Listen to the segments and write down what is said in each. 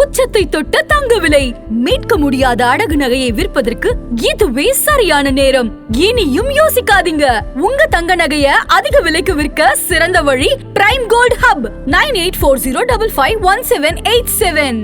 உச்சத்தை தொட்ட தங்க விலை. மீட்க முடியாத அடகு நகையை விற்பதற்கு இதுவே சரியான நேரம். இனியும் யோசிக்காதீங்க. உங்க தங்க நகைய அதிக விலைக்கு விற்க சிறந்த வழி பிரைம் கோல்ட் ஹப் 9840551787.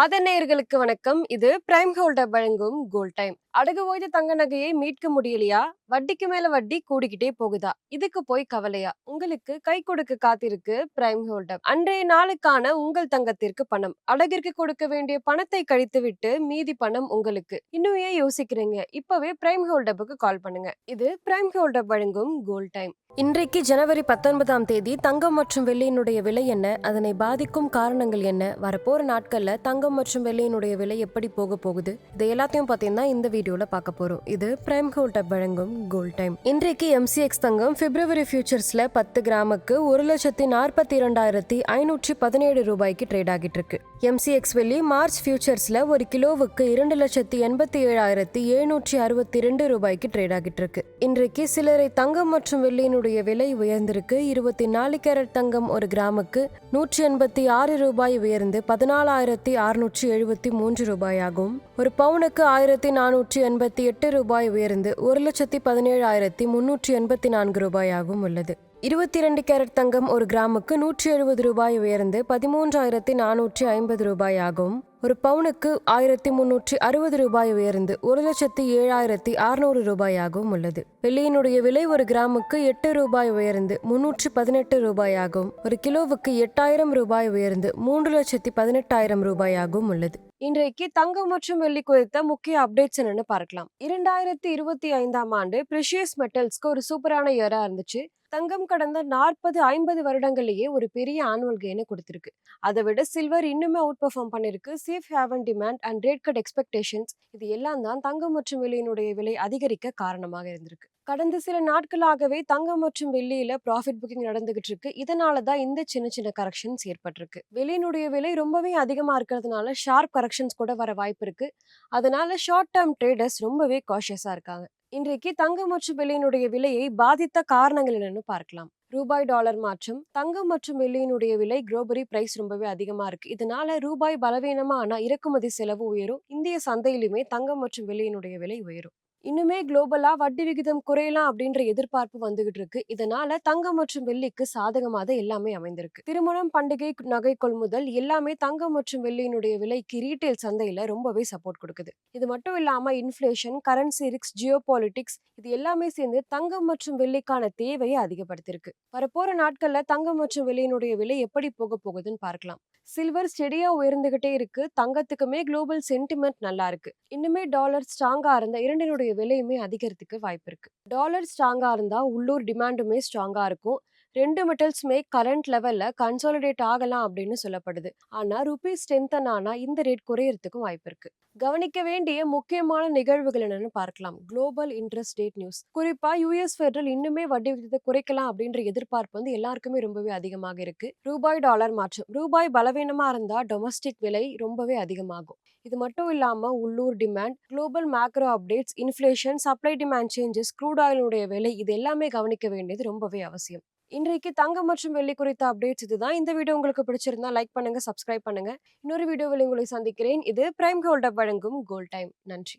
ஆதநேயர்களுக்கு வணக்கம். இது பிரைம் கோல்ட் வழங்கும் கோல்ட் டைம். அடகு ஓய்ந்த தங்க நகையை மீட்க முடியலையா? வட்டிக்கு மேல வட்டி கூடிக்கிட்டே போகுதா? இதுக்கு போய் கவலையா? உங்களுக்கு கை கொடுக்க காத்திருக்கு பிரைம் கோல்ட். அன்றைய நாளுக்கான உங்கள் தங்கத்திற்கு பணம். அடகிற்கு கொடுக்க வேண்டிய பணத்தை கழித்து விட்டு மீதி பணம் உங்களுக்கு. இன்னும் ஏன் யோசிக்கிறீங்க? இப்பவே பிரைம் கோல்ட் கால் பண்ணுங்க. இது பிரைம் கோல்ட் வழங்கும் கோல்ட் டைம். இன்றைக்கு ஜனவரி 19ஆம் தேதி தங்கம் மற்றும் வெள்ளியினுடைய விலை என்ன, அதனை பாதிக்கும் காரணங்கள் என்ன, வரப்போற நாட்கள்ல தங்கம் மற்றும் வெள்ளியினுடைய விலை எப்படி போக போகுது, இது எல்லாத்தையும் பார்த்தீங்கன்னா இந்த வீடியோல பார்க்க போறோம். இது பிரைம் கோல்ட் வழங்கும் கோல்ட் டைம். இன்றைக்கு MCX தங்கம் பிப்ரவரி ஃபியூச்சர்ஸ்ல 10 கிராமுக்கு 1,42,517 ரூபாய்க்கு ட்ரேட் ஆகிட்டு இருக்கு. MCX வெள்ளி மார்ச் ஃபியூச்சர்ஸ்ல ஒரு கிலோவுக்கு 2,87,762 ரூபாய்க்கு ட்ரேட் ஆகிட்டு இருக்கு. இன்றைக்கு சிலரை தங்கம் மற்றும் வெள்ளியினுடைய விலை உயர்ந்திருக்கு. 24 கேரட் தங்கம் ஒரு கிராமுக்கு 186 ரூபாய் உயர்ந்து 14,673 ரூபாயாகும். ஒரு பவுனுக்கு 1,488 ரூபாய் உயர்ந்து 1,17,384 ரூபாயாகவும் உள்ளது. 22 கேரட் தங்கம் ஒரு கிராமுக்கு 170 ரூபாய் உயர்ந்து 13,450 ரூபாய் ஆகும். ஒரு பவுனுக்கு 1,360 ரூபாய் உயர்ந்து 1,07,600 ரூபாயாகவும் உள்ளது. வெள்ளியினுடைய விலை ஒரு கிராமுக்கு 8 ரூபாய் உயர்ந்து 318 ரூபாயாகும். ஒரு கிலோவுக்கு 8,000 ரூபாய் உயர்ந்து 3,18,000 ரூபாயாகவும் உள்ளது. இன்றைக்கு தங்கம் மற்றும் வெள்ளி குறித்த முக்கிய அப்டேட்ஸ் என்னன்னு பார்க்கலாம். 2025ஆம் ஆண்டு பிரிஷியஸ் மெட்டல்ஸ்க்கு ஒரு சூப்பரான இயரா இருந்துச்சு. தங்கம் கடந்த 40-50 வருடங்கள்லயே ஒரு பெரிய ஆனுவல் கெயினை கொடுத்திருக்கு. அதை விட சில்வர் இன்னுமே அவுட் பெர்ஃபார்ம் பண்ணிருக்கு. Safe heaven demand and rate cut expectations இது எல்லாம் தான் தங்கம் மற்றும் வெள்ளியினுடைய விலை அதிகரிக்க காரணமாக இருந்திருக்கு. கடந்த சில நாட்களாகவே தங்கம் மற்றும் வெள்ளியில ப்ராஃபிட் புக்கிங் நடந்துகிட்டு இருக்கு. இதனாலதான் இந்த சின்ன சின்ன கரெக்ஷன்ஸ் ஏற்பட்டிருக்கு. வெள்ளியினுடைய விலை ரொம்பவே அதிகமா இருக்கிறதுனால ஷார்ப் கரெக்ஷன்ஸ் கூட வர வாய்ப்பு இருக்கு. அதனால ஷார்ட் டேர்ம் ட்ரேடர்ஸ் ரொம்பவே காஷியஸா இருக்காங்க. இன்றைக்கு தங்கம் மற்றும் வெள்ளியினுடைய விலையை பாதித்த காரணங்கள் என்னன்னு பார்க்கலாம். ரூபாய் டாலர் மாற்றம். தங்கம் மற்றும் வெள்ளியினுடைய விலை குளோபலி பிரைஸ் ரொம்பவே அதிகமா இருக்கு. இதனால ரூபாய் பலவீனமா ஆனா இறக்குமதி செலவு உயரும். இந்திய சந்தையிலுமே தங்கம் மற்றும் வெள்ளியினுடைய விலை உயரும். இன்னுமே குளோபலா வட்டி விகிதம் குறையலாம் அப்படின்ற எதிர்பார்ப்பு வந்துகிட்டு இருக்கு. இதனால தங்கம் மற்றும் வெள்ளிக்கு சாதகமாக எல்லாமே அமைந்திருக்கு. திருமணம், பண்டிகை, நகை கொள்முதல் எல்லாமே தங்கம் மற்றும் வெள்ளியினுடைய விலைக்கு ரீட்டைல் சந்தையில ரொம்பவே சப்போர்ட் கொடுக்குது. இது மட்டும் இல்லாம இன்ஃபிளேஷன், கரன்சி ரிஸ்க், ஜியோபாலிட்டிக்ஸ் இது எல்லாமே சேர்ந்து தங்கம் மற்றும் வெள்ளிக்கான தேவையை அதிகப்படுத்திருக்கு. வரப்போற நாட்கள்ல தங்கம் மற்றும் வெள்ளியினுடைய விலை எப்படி போக போகுதுன்னு பார்க்கலாம். சில்வர் ஸ்டெடியா உயர்ந்துகிட்டே இருக்கு. தங்கத்துக்குமே குளோபல் சென்டிமெண்ட் நல்லா இருக்கு. இன்னுமே டாலர் ஸ்ட்ராங்கா இருந்தா இரண்டினுடைய விலையுமே அதிகரித்துக்கு வாய்ப்பு இருக்கு. டாலர் ஸ்ட்ராங்கா இருந்தா உள்ளூர் டிமாண்டுமே ஸ்ட்ராங்கா இருக்கும். ரெண்டு மெட்டல்ஸுமே கரண்ட் லெவல்ல கன்சாலிடேட் ஆகலாம் அப்படின்னு சொல்லப்படுது. ஆனா ருபீ ஸ்ட்ரென்தன் ஆனா இந்த ரேட் குறையறதுக்கும் வாய்ப்பு இருக்கு. கவனிக்க வேண்டிய முக்கியமான நிகழ்வுகள் என்னன்னு பார்க்கலாம். Global interest rate news. குறிப்பா யுஎஸ் ஃபெடரல் இன்னுமே வட்டி விகிதத்தை குறைக்கலாம் அப்படின்ற எதிர்பார்ப்பு எல்லாருக்குமே ரொம்பவே அதிகமாக இருக்கு. ரூபாய் டாலர் மாற்றம். ரூபாய் பலவீனமா இருந்தா டொமஸ்டிக் விலை ரொம்பவே அதிகமாகும். இது மட்டும் இல்லாம உள்ளூர் demand, global macro updates, inflation, supply demand changes, crude ஆயிலுடைய விலை இது எல்லாமே கவனிக்க வேண்டியது ரொம்பவே அவசியம். இன்றைக்கு தங்கம் மற்றும் வெள்ளி குறித்த அப்டேட்ஸ் இதுதான். இந்த வீடியோ உங்களுக்கு பிடிச்சிருந்தா லைக் பண்ணுங்க, சப்ஸ்கிரைப் பண்ணுங்க. இன்னொரு வீடியோவில் உங்களை சந்திக்கிறேன். இது பிரைம் கோல்ட் வழங்கும் கோல்ட் டைம். நன்றி.